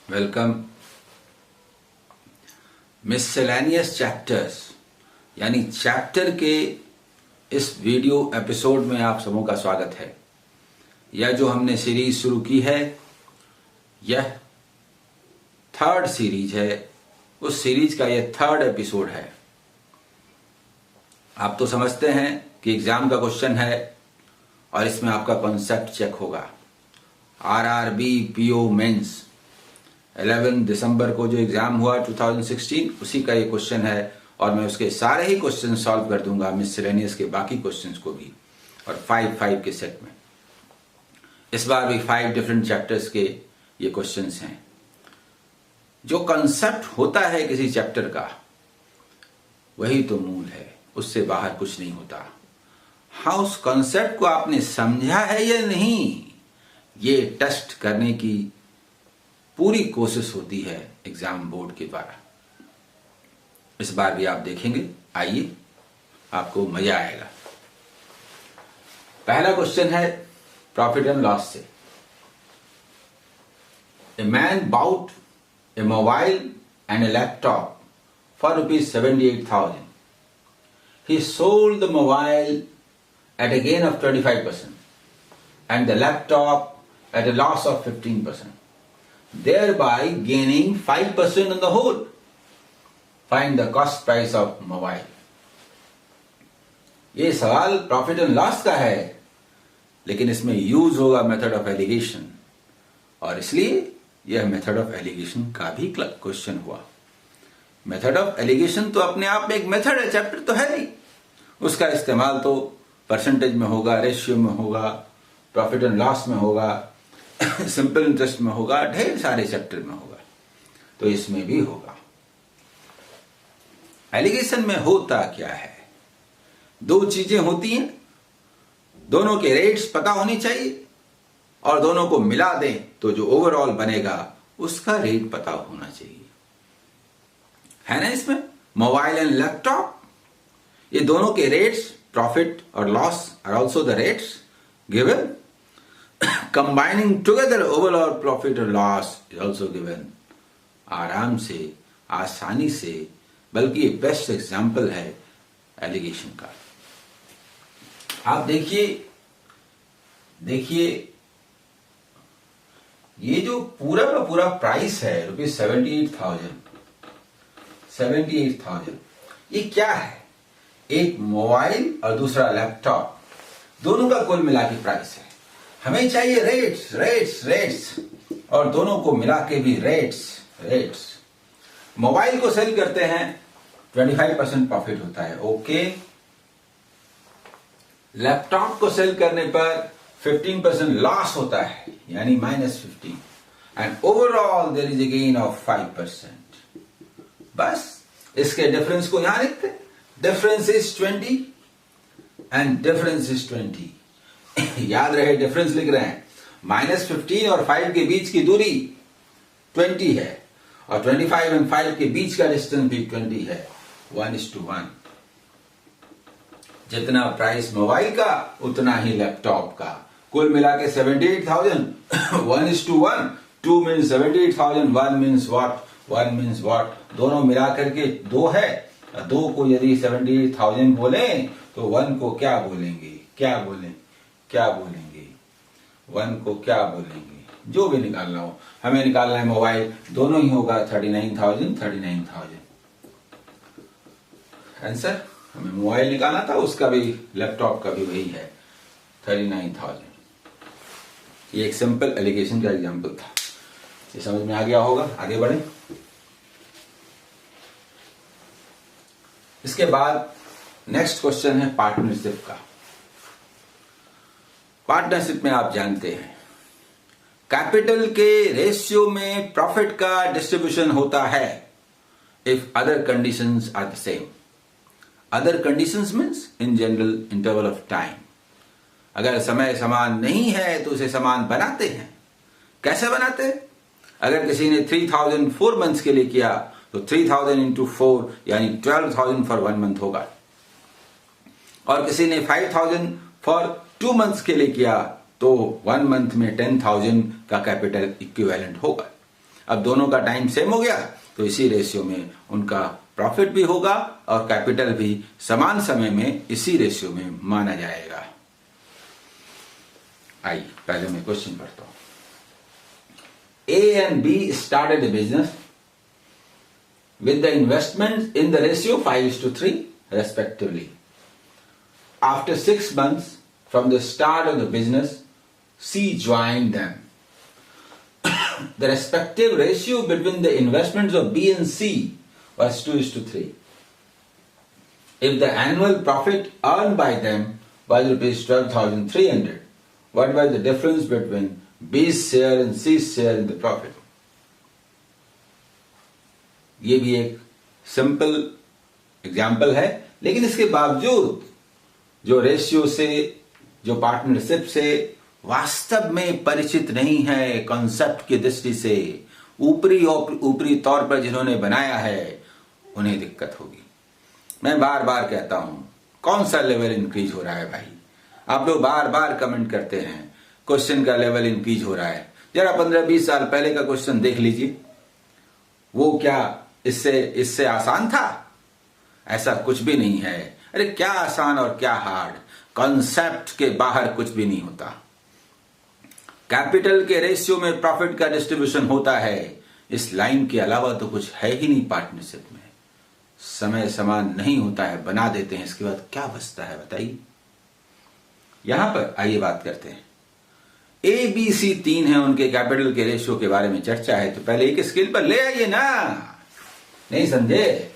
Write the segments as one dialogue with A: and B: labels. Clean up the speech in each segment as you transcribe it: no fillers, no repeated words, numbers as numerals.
A: Welcome. मिससेलेनियस chapters यानी chapter के इस वीडियो एपिसोड में आप सबों का स्वागत है। यह जो हमने सीरीज शुरू की है यह थर्ड सीरीज है। उस सीरीज का यह थर्ड एपिसोड है। आप तो समझते हैं कि एग्जाम का क्वेश्चन है और इसमें आपका कॉन्सेप्ट चेक होगा। आरआरबी पीओ मेंस 11 दिसंबर को जो एग्जाम हुआ 2016 उसी का ये क्वेश्चन है और मैं उसके सारे ही क्वेश्चन सॉल्व कर दूंगा, मिससेलेनियस के बाकी क्वेश्चंस को भी, और 5 के सेट में। इस बार भी 5 डिफरेंट चैप्टर्स के ये क्वेश्चंस हैं। जो कंसेप्ट होता है किसी चैप्टर का वही तो मूल है, उससे बाहर कुछ नहीं होता। हाँ, उस कंसेप्ट को आपने समझा है या नहीं, ये टेस्ट करने की पूरी कोशिश होती है एग्जाम बोर्ड के द्वारा। इस बार भी आप देखेंगे, आइए आपको मजा आएगा। पहला क्वेश्चन है प्रॉफिट एंड लॉस से। A man bought a mobile and a laptop for ₹78,000. He sold the mobile at a gain of 25% and the laptop at a loss of 15%. Thereby gaining 5% on the whole. Find the cost price of mobile. ये सवाल profit and loss का है, लेकिन इसमें use होगा method of allegation, और इसलिए यह मेथड ऑफ एलिगेशन का भी क्वेश्चन हुआ। मेथड ऑफ एलिगेशन तो अपने आप में एक मेथड है, चैप्टर तो है नहीं। उसका इस्तेमाल तो परसेंटेज में होगा, रेशियो में होगा, प्रॉफिट एंड लॉस में होगा, सिंपल इंटरेस्ट में होगा, ढेर सारे चैप्टर में होगा, तो इसमें भी होगा। एलिगेशन में होता क्या है? दो चीजें होती हैं, दोनों के रेट्स पता होनी चाहिए और दोनों को मिला दें तो जो ओवरऑल बनेगा उसका रेट पता होना चाहिए, है ना। इसमें मोबाइल एंड लैपटॉप, ये दोनों के रेट्स, प्रॉफिट और loss are also the rates given. Combining together overall profit or loss is also given. आराम से, आसानी से, बल्कि बेस्ट एग्जाम्पल है एलिगेशन का। आप देखिए ये जो पूरा का पूरा प्राइस है ₹78,000, ये क्या है? एक मोबाइल और दूसरा लैपटॉप, दोनों का कुल मिला के प्राइस है। हमें चाहिए रेट्स और दोनों को मिला के भी रेट्स। मोबाइल को सेल करते हैं 25% प्रॉफिट होता है, ओके। लैपटॉप को सेल करने पर 15% लॉस होता है, यानी -15, and overall there is a gain of 5%। बस इसके डिफरेंस को यहां लिखते हैं। Difference is 20 and difference is 20। याद रहे, डिफरेंस लिख रहे हैं। -15 और 5 के बीच की दूरी 20 है और 25 एंड 5 के बीच का डिस्टेंस भी 20 है, 1:1। जितना प्राइस मोबाइल का उतना ही लैपटॉप का। कुल मिला के 78,000, 1:1। 2 मीन्स 78,000, 1 मीन्स व्हाट। दोनों मिला करके 2 है। 2 को यदि 78,000 बोले तो 1 को क्या बोलेंगे? 1 को क्या बोलेंगे? जो भी निकालना हो, हमें निकालना है मोबाइल, दोनों ही होगा 39,000। आंसर हमें मोबाइल निकालना था, उसका भी लैपटॉप का भी वही है, 39,000। ये एक सिंपल एलिगेशन का एग्जांपल था। ये समझ में आ गया होगा। आगे बढ़े। इसके बाद नेक्स्ट क्वेश्चन है पार्टनरशिप का। पार्टनरशिप में आप जानते हैं कैपिटल के रेशियो में प्रॉफिट का डिस्ट्रीब्यूशन होता है if other conditions are the same. Other conditions means in general interval of time. अगर समय समान नहीं है तो उसे समान बनाते हैं। कैसे बनाते हैं? अगर किसी ने 3,000 4 मंथ्स के लिए किया तो 3,000 into 4 यानी 12,000 फॉर 1 मंथ होगा, और किसी ने 5,000 फॉर 2 मंथ्स के लिए किया तो 1 मंथ में 10,000 का कैपिटल इक्विवेलेंट होगा। अब दोनों का टाइम सेम हो गया तो इसी रेशियो में उनका प्रॉफिट भी होगा और कैपिटल भी समान समय में इसी रेशियो में माना जाएगा। आइए पहले मैं क्वेश्चन पढ़ता हूं। A and B started a business with the investments in the ratio 5:3 respectively. After 6 months from the start of the business, C joined them. The respective ratio between the investments of B and C was 2:3. If the annual profit earned by them was rupees 12,300, what was the difference between B's share and C's share in the profit? ये भी एक simple example है, लेकिन इसके बावजूद जो ratio से, जो पार्टनरशिप से वास्तव में परिचित नहीं है, कॉन्सेप्ट की दृष्टि से ऊपरी तौर पर जिन्होंने बनाया है, उन्हें दिक्कत होगी। मैं बार बार कहता हूं, कौन सा लेवल इंक्रीज हो रहा है भाई? आप लोग बार बार कमेंट करते हैं क्वेश्चन का लेवल इंक्रीज हो रहा है। जरा 15-20 साल पहले का क्वेश्चन देख लीजिए, वो क्या इससे आसान था? ऐसा कुछ भी नहीं है। अरे क्या आसान और क्या हार्ड, कॉन्सेप्ट के बाहर कुछ भी नहीं होता। कैपिटल के रेशियो में प्रॉफिट का डिस्ट्रीब्यूशन होता है, इस लाइन के अलावा तो कुछ है ही नहीं। पार्टनरशिप में समय समान नहीं होता है, बना देते हैं, इसके बाद क्या बचता है बताइए। यहां पर आइए बात करते हैं। ए बी सी 3 है, उनके कैपिटल के रेशियो के बारे में चर्चा है, तो पहले एक स्केल पर ले आइए ना। नहीं समझे?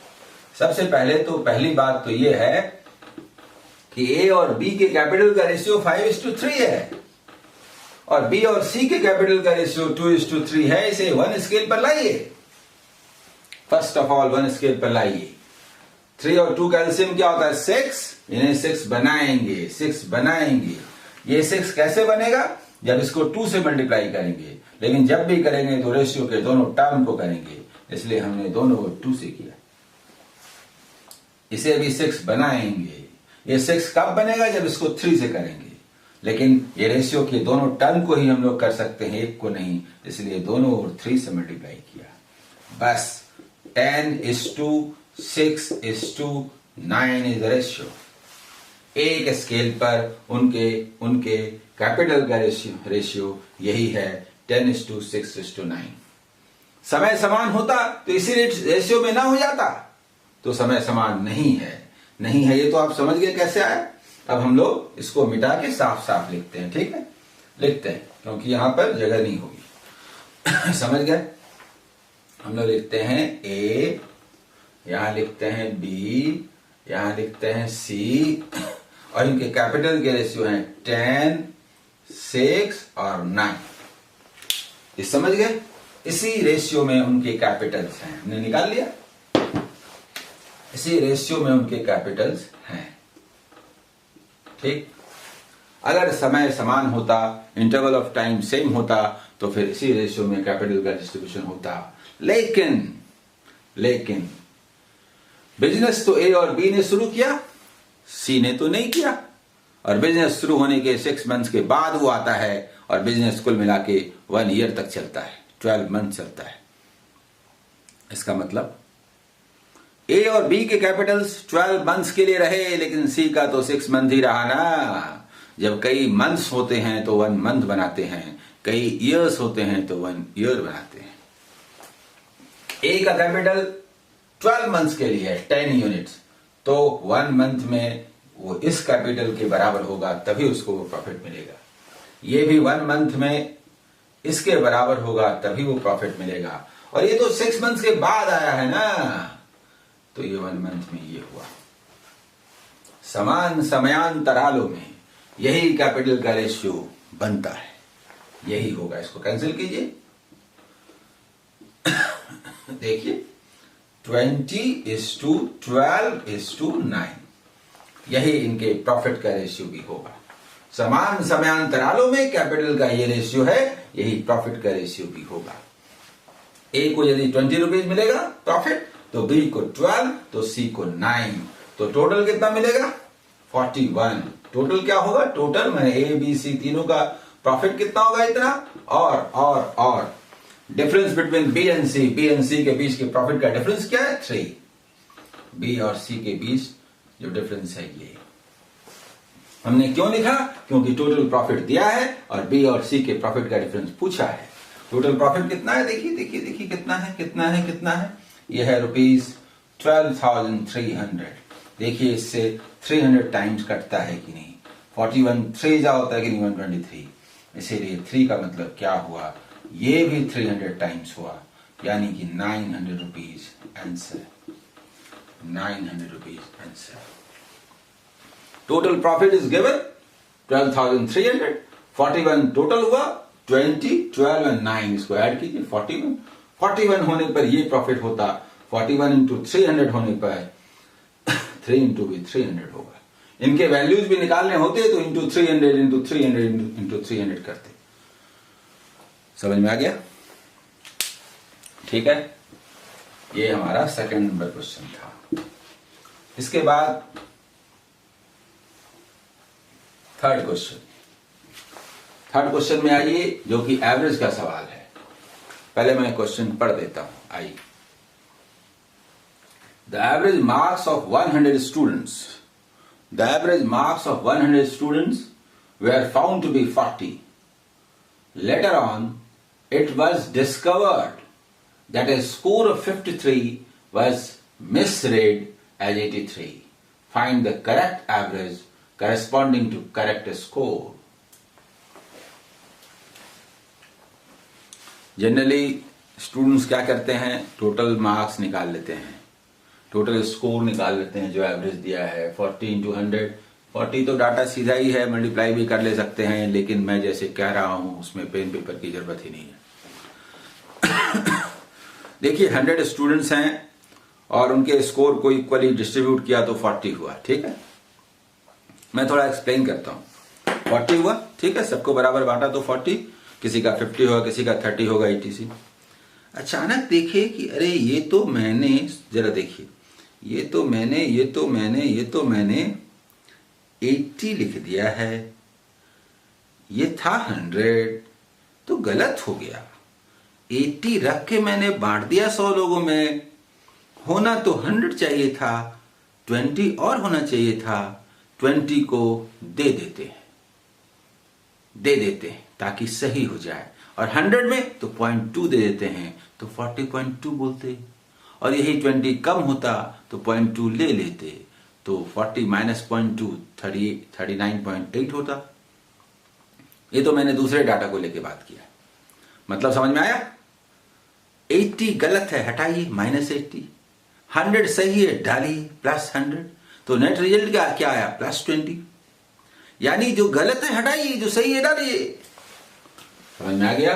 A: सबसे पहले तो पहली बात तो यह है कि ए और बी के कैपिटल का रेशियो 5:3 है और बी और सी के कैपिटल का रेशियो 2:3 है। इसे 1 स्केल पर लाइए। फर्स्ट ऑफ ऑल 1 स्केल पर लाइए। 3 और 2 का एलसीएम क्या होता है? 6। इन्हें 6 बनाएंगे। ये 6 कैसे बनेगा? जब इसको 2 से मल्टीप्लाई करेंगे, लेकिन जब भी करेंगे तो रेशियो के दोनों टर्म को करेंगे, इसलिए हमने दोनों को 2 से किया। इसे भी 6 बनाएंगे। ये 6 कब बनेगा? जब इसको 3 से करेंगे, लेकिन ये रेशियो के दोनों टर्म को ही हम लोग कर सकते हैं, एक को नहीं, इसलिए दोनों और 3 से मल्टीप्लाई किया। बस 10:6:9 इज द रेशियो। एक स्केल पर उनके कैपिटल का रेशियो यही है 10:6:9। समय समान होता तो इसी रेशियो में ना हो जाता, तो समय समान नहीं है। ये तो आप समझ गए कैसे आया। अब हम लोग इसको मिटा के साफ साफ लिखते हैं, ठीक है? लिखते हैं क्योंकि यहां पर जगह नहीं होगी। समझ गए? हम लोग लिखते हैं ए, यहां लिखते हैं बी, यहां लिखते हैं सी, और इनके कैपिटल के रेशियो हैं 10, 6 और 9। ये समझ गए? इसी रेशियो में उनके कैपिटल्स हैं, हमने निकाल लिया। इसी रेशियो में उनके कैपिटल्स हैं, ठीक? अगर समय समान होता, इंटरवल ऑफ टाइम सेम होता, तो फिर इसी रेशियो में कैपिटल का डिस्ट्रीब्यूशन होता। लेकिन बिजनेस तो ए और बी ने शुरू किया, सी ने तो नहीं किया। और बिजनेस शुरू होने के 6 मंथ्स के बाद वो आता है और बिजनेस कुल मिला के 1 ईयर तक चलता है, 12 मंथ चलता है। इसका मतलब ए और बी के कैपिटल्स 12 मंथ्स के लिए रहे, लेकिन सी का तो 6 मंथ ही रहा ना। जब कई मंथ्स होते हैं तो 1 मंथ बनाते हैं, कई ईयर्स होते हैं तो 1 ईयर बनाते हैं। ए का कैपिटल 12 मंथ्स के लिए है 10 यूनिट्स, तो 1 मंथ में वो इस कैपिटल के बराबर होगा, तभी उसको वो प्रॉफिट मिलेगा। ये भी 1 मंथ में इसके बराबर होगा, तभी वो प्रॉफिट मिलेगा। और ये तो 6 मंथ्स के बाद आया है ना, तो ये 1 मंथ में ये हुआ। समान समयांतरालों में यही कैपिटल का रेशियो बनता है, यही होगा। इसको कैंसिल कीजिए। देखिए 20:12:9, यही इनके प्रॉफिट का रेशियो भी होगा। समान समयांतरालों में कैपिटल का ये रेशियो है, यही प्रॉफिट का रेशियो भी होगा। ए को यदि 20 रुपीज मिलेगा प्रॉफिट, तो बी को 12, तो सी को 9, तो टोटल कितना मिलेगा? 41। टोटल क्या होगा? टोटल में ए बी सी तीनों का प्रॉफिट कितना होगा? इतना। और difference between B and C, B and C के बीच के प्रॉफिट का डिफरेंस क्या है? 3। बी और सी के बीच जो डिफरेंस है ये हमने क्यों लिखा? क्योंकि टोटल प्रॉफिट दिया है और बी और सी के प्रॉफिट का डिफरेंस पूछा है। टोटल प्रॉफिट कितना है? देखिए देखिए देखिए कितना है, कितना है, कितना है? ये है ₹12,300। देखिए इससे 300 टाइम्स कटता है कि नहीं? 41 3 जा होता है कि नहीं? 123। इसीलिए 3 का मतलब क्या हुआ? ये भी 300 टाइम्स हुआ, यानी कि 900 rupees answer. 900 rupees answer. Total profit is given 12,300। 41 total हुआ, 20, 12 और 9 इसको ऐड कीजिए 41। 41 होने पर ये प्रॉफिट होता, 41 इंटू 300 होने पर 3 इंटू भी 300 होगा। इनके वैल्यूज भी निकालने होते तो इंटू 300 इंटू 300 इंटू 300 करते। समझ में आ गया? ठीक है, ये हमारा सेकंड नंबर क्वेश्चन था। इसके बाद थर्ड क्वेश्चन में आइए, जो कि एवरेज का सवाल है। पहले मैं क्वेश्चन पढ़ देता हूं, आइए। The average marks of 100 students were found to be 40. Later on, it was discovered that a score of 53 was misread as 83. Find the correct average corresponding to correct score. Generally students क्या करते हैं? Total marks निकाल लेते हैं, total score निकाल लेते हैं जो एवरेज दिया है 40 इंटू 100। 40 तो डाटा सीधा ही है, मल्टीप्लाई भी कर ले सकते हैं, लेकिन मैं जैसे कह रहा हूं उसमें पेन पेपर की जरूरत ही नहीं है। देखिए 100 स्टूडेंट्स हैं और उनके स्कोर को इक्वली डिस्ट्रीब्यूट किया तो 40 हुआ। ठीक है, मैं थोड़ा एक्सप्लेन करता हूं। 40 हुआ, ठीक है, सबको बराबर बांटा तो 40, किसी का 50 होगा, किसी का 30 होगा, etc। अचानक देखिए कि अरे ये तो मैंने, जरा देखिए, ये तो मैंने 80 लिख दिया है, ये था 100, तो गलत हो गया। 80 रख के मैंने बांट दिया 100 लोगों में, होना तो 100 चाहिए था, 20 और होना चाहिए था। 20 को दे देते हैं ताकि सही हो जाए, और 100 में तो 0.2 दे देते हैं तो 40.2 बोलते, और यही 20 कम होता तो 0.2 ले लेते तो 40 माइनस 0.2 39.8 होता। ये तो मैंने दूसरे डाटा को लेके बात किया, मतलब समझ में आया? 80 गलत है, हटाइए, -80। 100 सही है, डालिए +100, तो नेट रिजल्ट क्या आया? +20। यानी जो गलत है हटाइए, जो सही है डालिए। समझ में आ गया?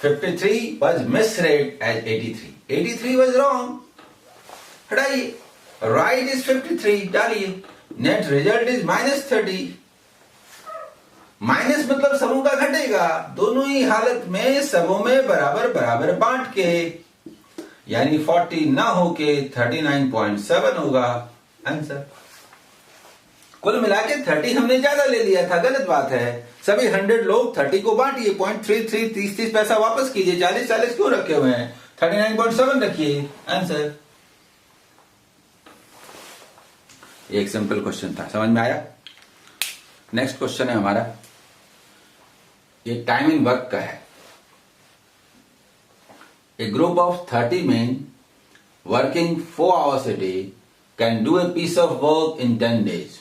A: 53 was misread as 83. 83 was wrong. हटाइए। Right is 53, डालिए। Net result is -30. माइनस मतलब सबों का घटेगा, दोनों ही हालत में सबों में बराबर बराबर बांट के, यानी 40 ना होके 39.7 होगा आंसर। कुल मिला के 30 हमने ज्यादा ले लिया था, गलत बात है। सभी 100 लोग 30 को बांटिए, 0.33 30 पैसा वापस कीजिए, 40 क्यों रखे हुए हैं? 39.7 रखिए आंसर। एक सिंपल क्वेश्चन था, समझ में आया? नेक्स्ट क्वेश्चन है हमारा, ये टाइम इन वर्क का है। ए group of 30 men working 4 hours a day can do a piece of work in 10 days.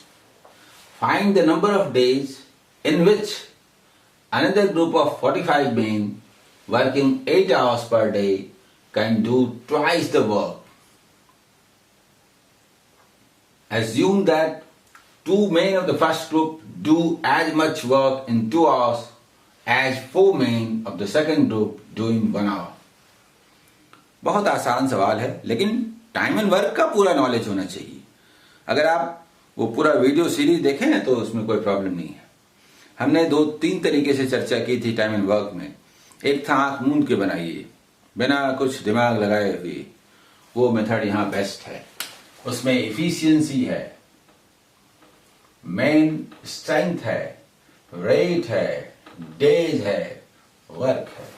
A: Find the number of days in which another group of 45 men working 8 hours per day can do twice the work. Assume that 2 men of the first group do as much work in 2 hours as 4 men of the second group do in 1 hour. बहुत आसान सवाल है, लेकिन time and work का पूरा knowledge होना चाहिए। अगर आप वो पूरा वीडियो सीरीज देखें तो उसमें कोई प्रॉब्लम नहीं है। हमने 2-3 तरीके से चर्चा की थी टाइम एंड वर्क में। एक था आंख मूंद के बनाइए, बिना कुछ दिमाग लगाए हुए, वो मेथड यहाँ बेस्ट है। उसमें एफिशिएंसी है, मेन स्ट्रेंथ है, रेट है, डेज है, वर्क है।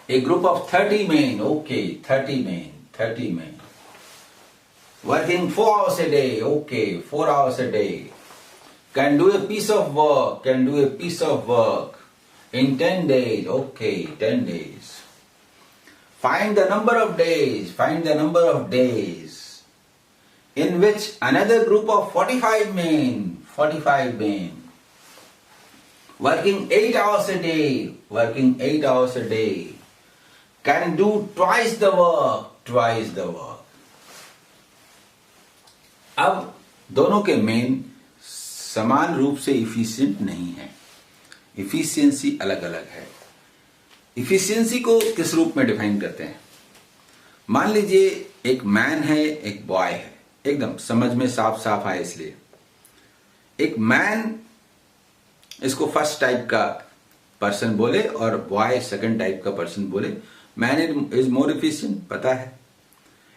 A: A group of 30 men, okay, 30 men. Working 4 hours a day, okay, 4 hours a day. Can do a piece of work in 10 days, okay, 10 days. Find the number of days in which another group of 45 men, working 8 hours a day, can do twice the work. अब दोनों के main समान रूप से efficient नहीं है, efficiency अलग अलग है। इफिशियंसी को किस रूप में डिफाइन करते हैं? मान लीजिए एक मैन है, एक बॉय है, एकदम समझ में साफ आए इसलिए। एक मैन इसको फर्स्ट टाइप का पर्सन बोले और बॉय सेकंड टाइप का पर्सन बोले। मैन इज मोर इफिशिएंट, पता है।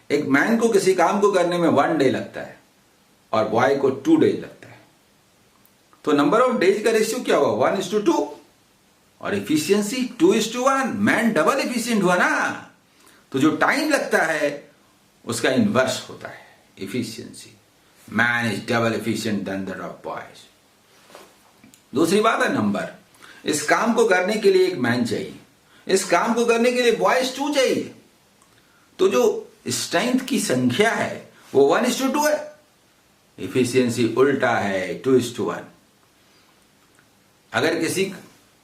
A: एक मैन को किसी काम को करने में 1 डे लगता है और बॉय को 2 डेज लगता है, तो नंबर ऑफ डेज का रेशियो क्या हुआ? 1:2 और इफिशियंसी 2:1। मैन डबल इफिशियंट हुआ ना, तो जो टाइम लगता है उसका इनवर्स होता है efficiency. Man is double efficient than that of boys. दूसरी बात है नंबर। इस काम को करने के लिए एक मैन चाहिए, इस काम को करने के लिए बॉयज 2 चाहिए, तो जो स्ट्रेंथ की संख्या है वो 1:2 है। इफिशियंसी उल्टा है, 2:1। अगर किसी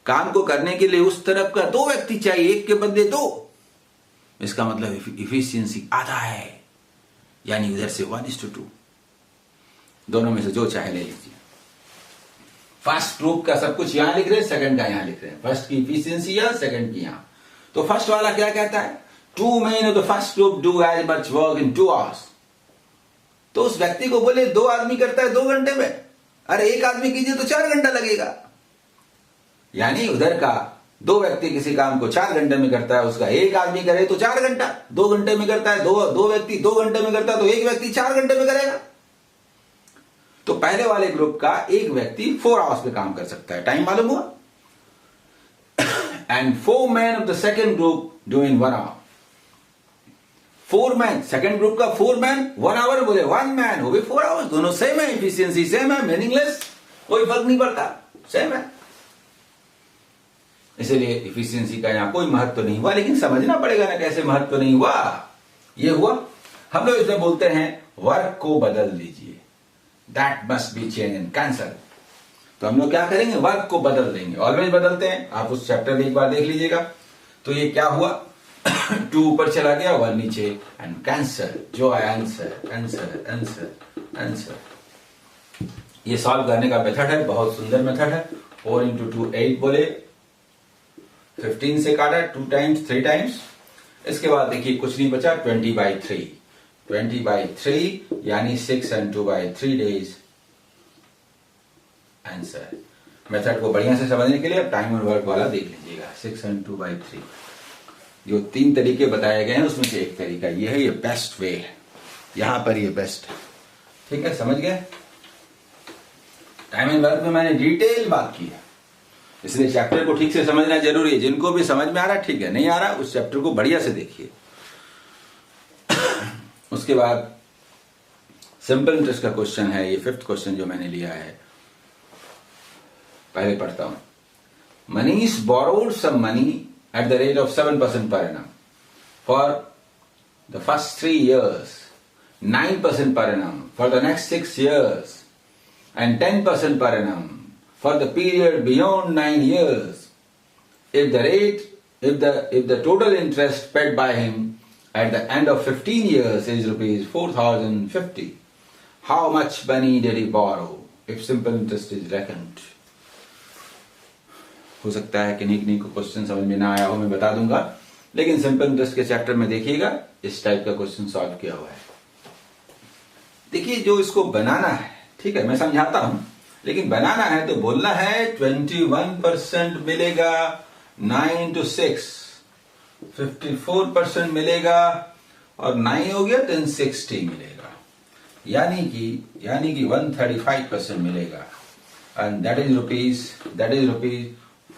A: काम को करने के लिए उस तरफ का 2 व्यक्ति चाहिए, एक के बदले 2, इसका मतलब इफिशियंसी आधा है, यानी उधर से 1:2। दोनों में से जो चाहे ले लीजिए। फर्स्ट ग्रुप का सब कुछ यहां लिख रहे हैं, सेकंड का यहां लिख रहे हैं। फर्स्ट की इफिशियंसी यहां, सेकंड की यहां। तो फर्स्ट वाला क्या कहता है? 2 men of the first group do as much work in 2 hours। तो उस व्यक्ति को बोले 2 आदमी करता है 2 घंटे में, अरे 1 आदमी कीजिए तो 4 घंटा लगेगा। यानी उधर का 2 व्यक्ति किसी काम को 4 घंटे में करता है, उसका 1 आदमी करे तो 4 घंटा। 2 घंटे में करता है, दो व्यक्ति 2 घंटे में करता है, तो 1 व्यक्ति 4 घंटे में करेगा। तो पहले वाले ग्रुप का एक व्यक्ति 4 आवर्स पे काम कर सकता है, टाइम मालूम हुआ। And 4 men of the second group do in 1 hour। 4 men, second group का 4 men 1 hour बोले, 1 man हो गए 4 hours। दोनों सेम है, इफिशियंसी सेम है, मीनिंगलेस, कोई फर्क नहीं पड़ता, सेम है। इसलिए इफिशियंसी का यहां कोई महत्व नहीं हुआ, लेकिन समझना पड़ेगा ना कैसे महत्व नहीं हुआ। ये हुआ, हम लोग इसमें बोलते हैं वर्क को बदल दीजिए, that must be change and cancel. तो हम लोग क्या करेंगे? वर्क को बदल देंगे। ऑलवेज बदलते हैं, आप उस चैप्टर में एक बार देख लीजिएगा। तो ये क्या हुआ? 2 ऊपर चला गया, 1 नीचे, एंड कैंसर, जो है आंसर। ये सॉल्व करने का मेथड है, बहुत सुंदर मेथड है। 4 into 2 8 बोले, 15 से काटा 2 times 3 times। इसके बाद देखिए कुछ नहीं बचा, 20/3 यानी 6 and 2/3 days आंसर। मेथड को बढ़िया से समझने के लिए अब टाइम और वर्क वाला देख लीजिएगा। 6 and 2/3 जो 3 तरीके बताए गए हैं उसमें से एक तरीका ये है, ये बेस्ट वे है, यहां पर ये बेस्ट है। ठीक है, समझ गए? टाइम एंड वर्क में मैंने डिटेल बात की है, इसलिए चैप्टर को ठीक से समझना जरूरी है। जिनको भी समझ में आ रहा ठीक है, नहीं आ रहा उस चैप्टर को बढ़िया से देखिए। उसके बाद सिंपल इंटरेस्ट का क्वेश्चन है, ये 5th क्वेश्चन जो मैंने लिया है, पहले पढ़ता हूं। Manish borrowed some money at the rate of 7% per annum for the first 3 years, 9% per annum for the next 6 years, and 10% per annum for the period beyond 9 years. If the total interest paid by him at the end of 15 years is rupees 4,050, how much money did he borrow if simple interest is reckoned? हो सकता है किन्हीं को question समझ में ना आया हो, मैं बता दूंगा, लेकिन सिंपल इंटरेस्ट के चैप्टर में देखिएगा इस टाइप का क्वेश्चन सॉल्व किया हुआ है। देखिए जो इसको बनाना है, ठीक है, मैं समझाता हूं, लेकिन बनाना है तो बोलना है 21% मिलेगा 9 to 6, 54% मिलेगा और 9 हो गया 1060 मिलेगा, यानी कि 135% मिलेगा, एंड दैट इज रुपीज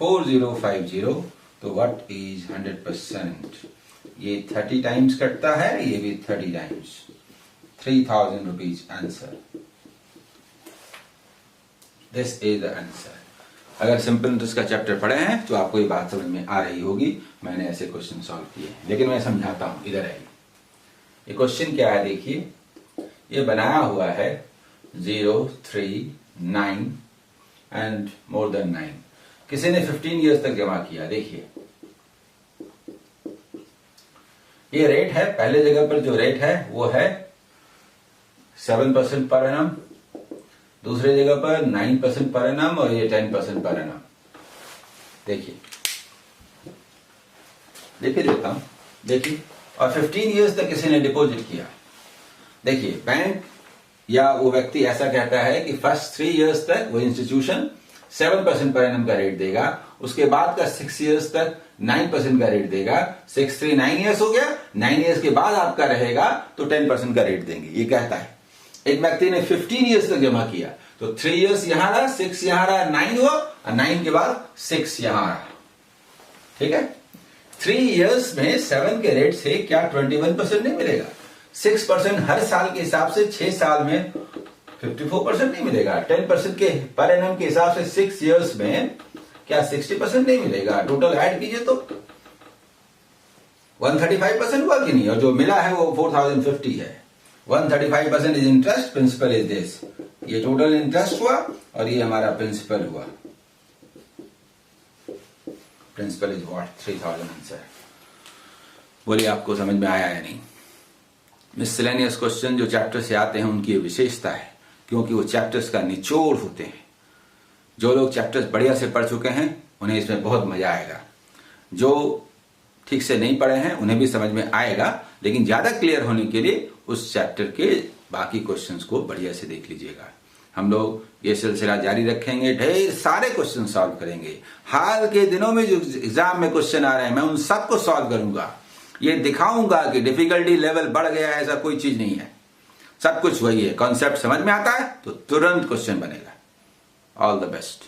A: 4050 तो व्हाट इज 100%? ये 30 टाइम्स कटता है, ये भी 30 times, 3000 rupees answer. This is the answer. अगर सिंपल इंटरेस्ट का चैप्टर पढ़े हैं तो आपको ये बात समझ में आ रही होगी। मैंने ऐसे क्वेश्चन सॉल्व किए हैं, लेकिन मैं समझाता हूं। इधर आइए, ये क्वेश्चन क्या है देखिए। ये बनाया हुआ है 0, 3, 9 एंड मोर देन 9। किसी ने 15 इयर्स तक जमा किया। देखिए ये रेट है, पहले जगह पर जो रेट है वो है 7% पर एनम, दूसरे जगह पर 9% पर एनम और ये 10% पर एनम। देखिए देता हूं, देखिए। और 15 इयर्स तक किसी ने डिपॉजिट किया। देखिए बैंक या वो व्यक्ति ऐसा कहता है कि फर्स्ट 3 इयर्स तक वो इंस्टीट्यूशन 7% पर एनम का रेट देगा, उसके बाद का 6 इयर्स तक 9% का रेट देगा। 6, 3, 9 इयर्स हो गया, 9 इयर्स के बाद आपका रहेगा तो 10% का रेट देंगे, ये कहता है। एक व्यक्ति ने 15 इयर्स तक जमा किया तो 3 इयर्स यहां रहा, 6 यहां रहा, 9 हुआ और 9 के बाद 6 यहां रहा। ठीक है, 3 इयर्स में 7 के रेट से क्या 21% नहीं मिलेगा? 6% हर साल के हिसाब से 6 साल में 54% नहीं मिलेगा। 10% के पर एनम के हिसाब से 6 इयर्स में क्या 60% नहीं मिलेगा? टोटल ऐड कीजिए तो 135% हुआ कि नहीं? और जो मिला है वो 4050 है। 135% is interest, principal is this. ये टोटल इंटरेस्ट हुआ और ये हमारा प्रिंसिपल हुआ। Principal is what? 3000 आंसर। बोलिए आपको समझ में आया या नहीं? मिसलेनियस क्वेश्चन जो चैप्टर से आते हैं उनकी विशेषता है, क्योंकि वो चैप्टर्स का निचोड़ होते हैं। जो लोग चैप्टर्स बढ़िया से पढ़ चुके हैं उन्हें इसमें बहुत मजा आएगा। जो ठीक से नहीं पढ़े हैं उन्हें भी समझ में आएगा, लेकिन ज्यादा क्लियर होने के लिए उस चैप्टर के बाकी क्वेश्चंस को बढ़िया से देख लीजिएगा। हम लोग ये सिलसिला जारी रखेंगे, ढेर सारे क्वेश्चन सॉल्व करेंगे। हाल के दिनों में जो एग्जाम में क्वेश्चन आ रहे हैं मैं उन सबको सॉल्व करूंगा। ये दिखाऊंगा कि डिफिकल्टी लेवल बढ़ गया है, ऐसा कोई चीज नहीं है। सब कुछ वही है। कॉन्सेप्ट समझ में आता है तो तुरंत क्वेश्चन बनेगा। All the best.